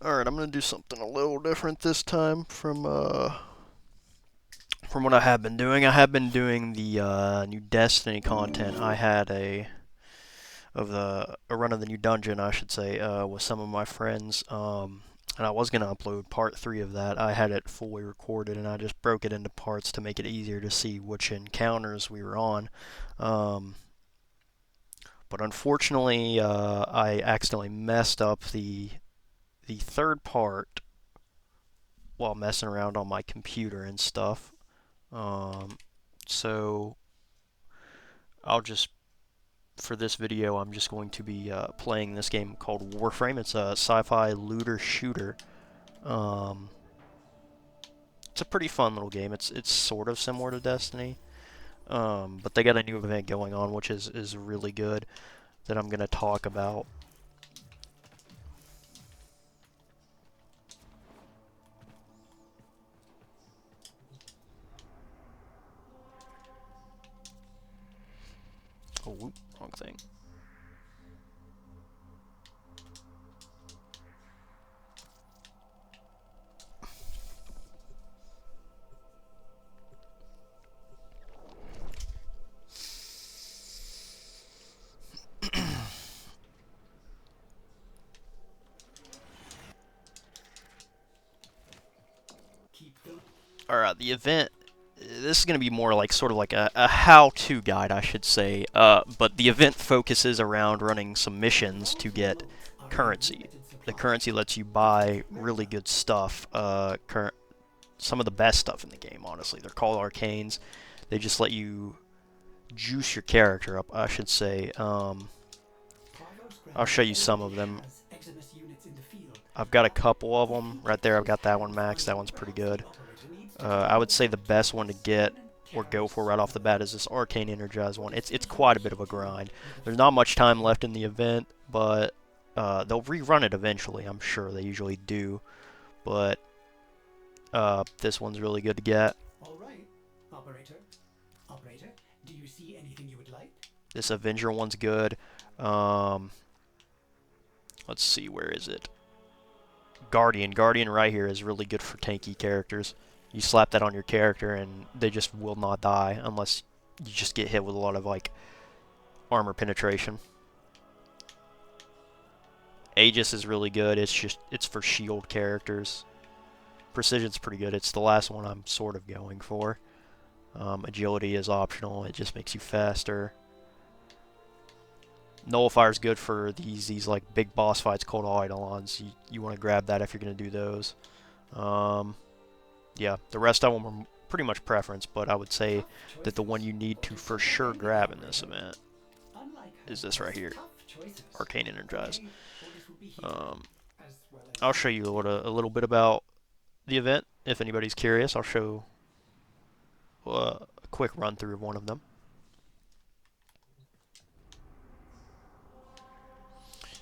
Alright, I'm gonna do something a little different this time from what I have been doing. I have been doing the new Destiny content. I had a run of the new dungeon, I should say, with some of my friends. And I was gonna upload part 3 of that. I had it fully recorded, and I just broke it into parts to make it easier to see which encounters we were on. Um, but unfortunately, I accidentally messed up the third part while messing around on my computer and stuff. Um, so I'll just for this video, I'm just going to be playing this game called Warframe. It's a sci-fi looter shooter. Um, it's a pretty fun little game. It's sort of similar to Destiny, but they got a new event going on, which is really good that I'm gonna talk about. Oh, whoop, wrong thing. All right, the event. This is going to be more like sort of like a how-to guide, I should say. But the event focuses around running some missions to get currency. The currency lets you buy really good stuff. Some of the best stuff in the game, honestly. They're called Arcanes. They just let you juice your character up, I should say. I'll show you some of them. I've got a couple of them right there. I've got that one maxed. That one's pretty good. I would say the best one to get or go for right off the bat is this Arcane Energized one. It's quite a bit of a grind. There's not much time left in the event, but they'll rerun it eventually. I'm sure they usually do, but this one's really good to get. All right, operator. Operator, do you see anything you would like? This Avenger one's good. Um, let's see, where is it? Guardian. Guardian right here is really good for tanky characters. You slap that on your character and they just will not die unless you just get hit with a lot of like armor penetration. Aegis is really good. It's for shield characters. Precision's pretty good. It's the last one I'm sort of going for. Agility is optional. It just makes you faster. Nullifier's good for these like big boss fights called Eidolons. You want to grab that if you're going to do those. Yeah, the rest of them are pretty much preference, but I would say that the one you need to for sure grab in this event is this right here, Arcane Energize. I'll show you a little bit about the event if anybody's curious. I'll show a quick run through of one of them.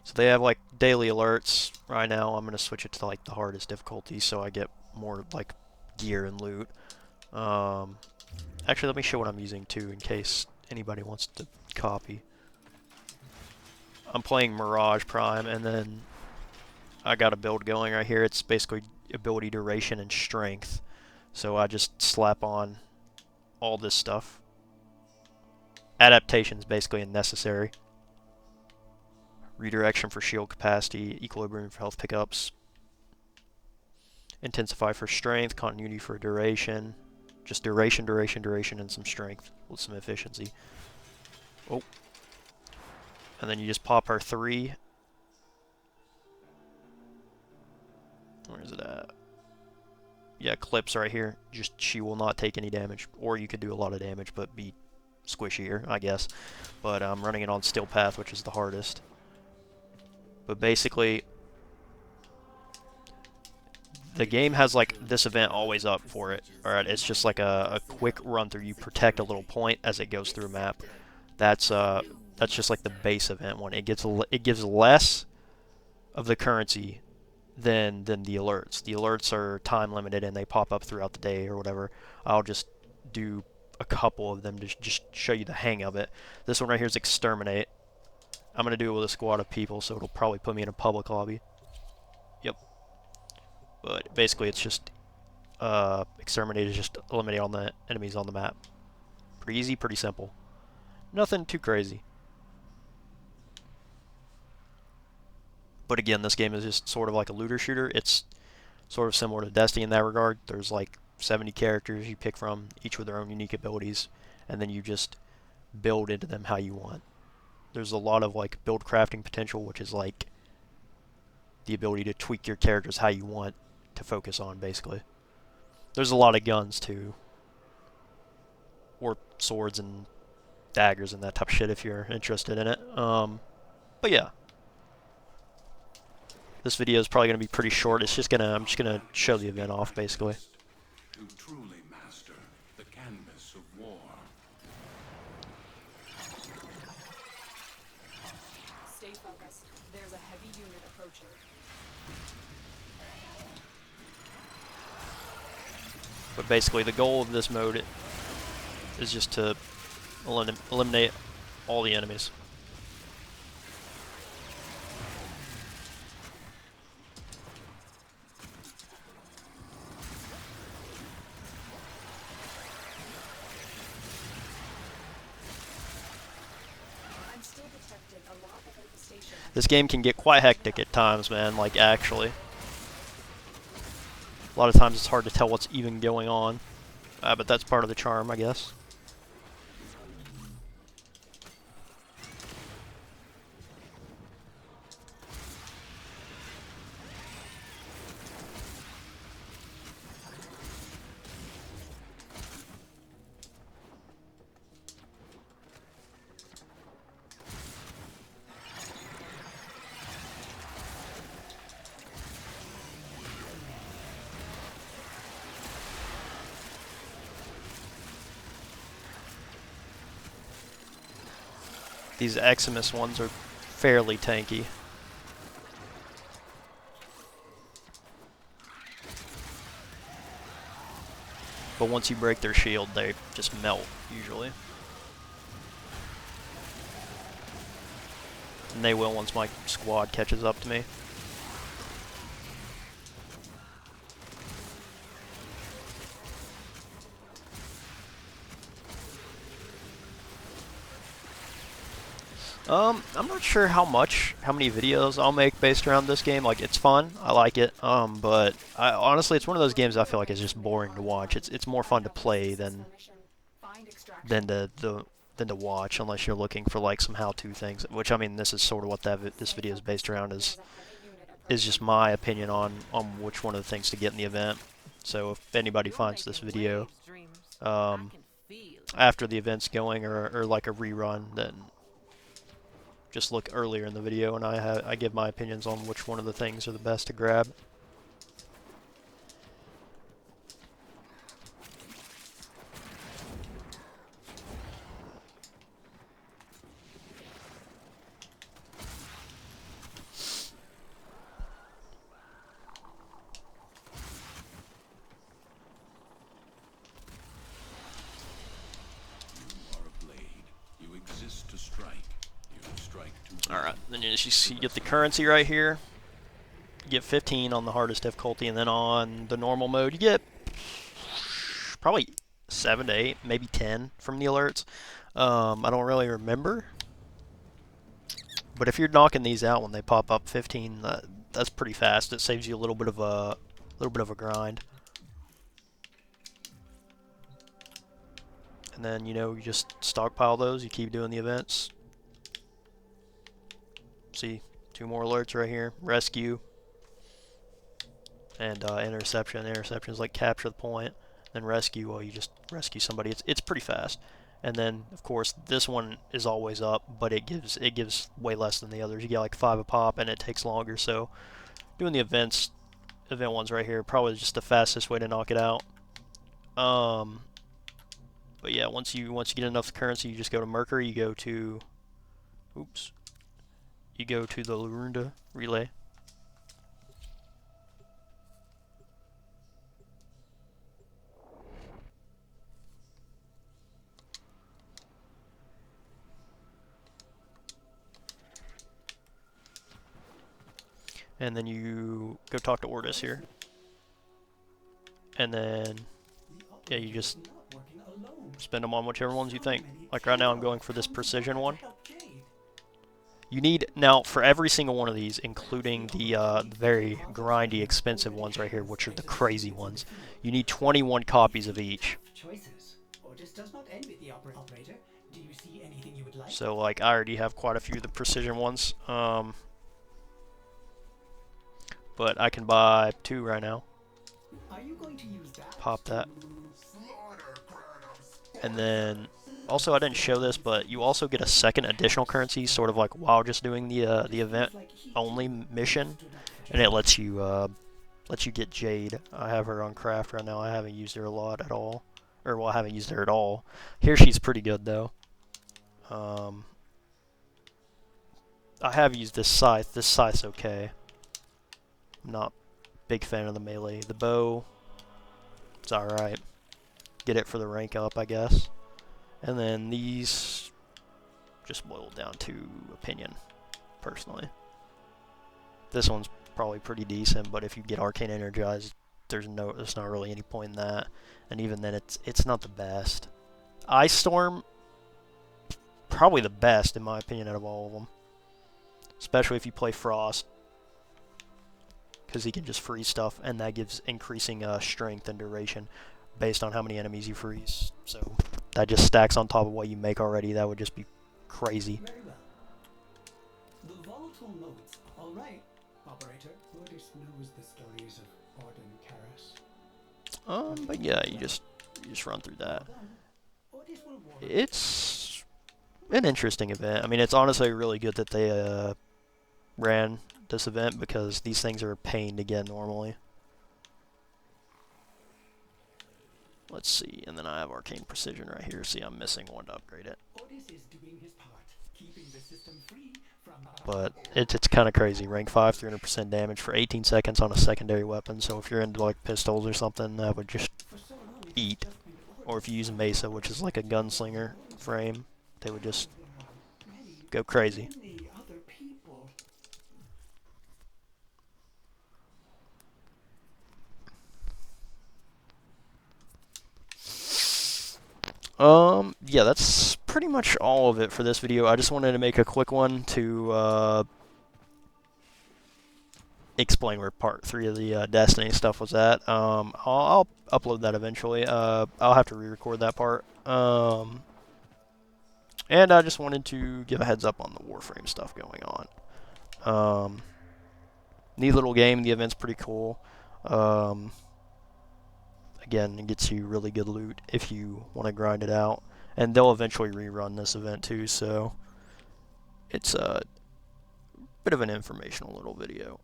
So they have like daily alerts. Right now I'm going to switch it to like the hardest difficulty so I get more like gear and loot. Actually, let me show what I'm using too in case anybody wants to copy. I'm playing Mirage Prime, and then I got a build going right here. It's basically ability duration and strength. So I just slap on all this stuff. Adaptation is basically unnecessary. Redirection for shield capacity, equilibrium for health pickups, intensify for strength, continuity for duration, just duration, and some strength with some efficiency. Oh. And then you just pop her 3. Where is it at? Yeah, clips right here. Just she will not take any damage, or you could do a lot of damage but be squishier, I guess. But I'm running it on Steel Path, which is the hardest. But basically, the game has like this event always up for it. Alright, it's just like a quick run through. You protect a little point as it goes through a map. That's just like the base event one. It gives less of the currency than the alerts. The alerts are time limited and they pop up throughout the day or whatever. I'll just do a couple of them to just show you the hang of it. This one right here is Exterminate. I'm going to do it with a squad of people, so it'll probably put me in a public lobby. Yep. But basically, it's just exterminate is just eliminate all the enemies on the map. Pretty easy, pretty simple. Nothing too crazy. But again, this game is just sort of like a looter shooter. It's sort of similar to Destiny in that regard. There's like 70 characters you pick from, each with their own unique abilities, and then you just build into them how you want. There's a lot of like build crafting potential, which is like the ability to tweak your characters how you want to focus on, basically. There's a lot of guns too, or swords and daggers and that type of shit if you're interested in it. But yeah, this video is probably gonna be pretty short. I'm just gonna show the event off basically. To truly master the canvas of war. Stay focused. There's a heavy unit approaching. But basically, the goal of this mode is just to eliminate all the enemies. I'm still detecting a lot of infestation. This game can get quite hectic at times, man, like actually. A lot of times it's hard to tell what's even going on, but that's part of the charm, I guess. These Eximus ones are fairly tanky. But once you break their shield, they just melt, usually. And they will once my squad catches up to me. I'm not sure how many videos I'll make based around this game. Like, it's fun, I like it, but honestly, it's one of those games I feel like is just boring to watch. It's more fun to play than to watch, unless you're looking for like some how-to things. Which I mean, this is sort of what this video is based around. Is just my opinion on which one of the things to get in the event. So if anybody finds this video after the event's going or like a rerun, then just look earlier in the video, and I give my opinions on which one of the things are the best to grab. Alright, then you see, you get the currency right here. You get 15 on the hardest difficulty, and then on the normal mode, you get probably 7 to 8, maybe 10 from the alerts. I don't really remember. But if you're knocking these out when they pop up 15, that's pretty fast. It saves you a little bit of a grind. And then, you know, you just stockpile those, you keep doing the events. See, 2 more alerts right here. Rescue and interception. Interception is like capture the point. Then rescue, well, you just rescue somebody. It's pretty fast. And then, of course, this one is always up, but it gives way less than the others. You get like 5 a pop, and it takes longer. So doing the event ones right here probably just the fastest way to knock it out. But yeah, once you get enough currency, you just go to Mercury. You go to, oops. You go to the Lurunda relay. And then you go talk to Ordis here. and then The yeah, you operator just is not working alone. spend them on whichever ones you So think. many Like right now, I'm heroes going for this come precision together one. to help Jade. You need now for every single one of these, including the very grindy, expensive ones right here, which are the crazy ones. You need 21 copies of each. Choices. Otis does not end with the operator. Do you see anything you would like? So like I already have quite a few of the precision ones, but I can buy 2 right now. Are you going to use that? Pop that, Slaughter Kratos. and then also I didn't show this, but you also get a second additional currency, sort of like while just doing the event only mission, and it lets you get Jade. I have her on craft right now. I haven't used her a lot at all, or well, I haven't used her at all. Here she's pretty good though. I have used this scythe. This scythe's okay. I'm not a big fan of the melee. The bow, it's alright. Get it for the rank up, I guess. And then these just boil down to opinion, personally. This one's probably pretty decent, but if you get Arcane Energized, there's not really any point in that. And even then, it's not the best. Ice Storm, probably the best in my opinion out of all of them. Especially if you play Frost, because he can just freeze stuff, and that gives increasing strength and duration based on how many enemies you freeze. So that just stacks on top of what you make already. That would just be crazy. Very well. The volatile modes. All right, operator. Otis knows the stories of Ord and Karis. But yeah, you just run through that. Otis will warn. It's an interesting event. I mean, it's honestly really good that they ran this event, because these things are a pain to get normally. Let's see, and then I have Arcane Precision right here. See, I'm missing one to upgrade it. Otis is doing his part, keeping the system free from. But it's kind of crazy. Rank 5, 300% damage for 18 seconds on a secondary weapon. So if you're into like pistols or something, that would just For so long, it eat. has just been Or if you use Mesa, which is like a gunslinger frame, they would just many, go crazy. many other people. Yeah, that's pretty much all of it for this video. I just wanted to make a quick one to explain where part 3 of the Destiny stuff was at. I'll upload that eventually. I'll have to re-record that part. And I just wanted to give a heads up on the Warframe stuff going on. Neat little game. The event's pretty cool. Again, it gets you really good loot if you want to grind it out. And they'll eventually rerun this event too, so it's a bit of an informational little video.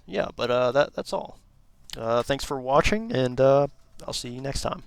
Yeah, but that's all. Thanks for watching, and I'll see you next time.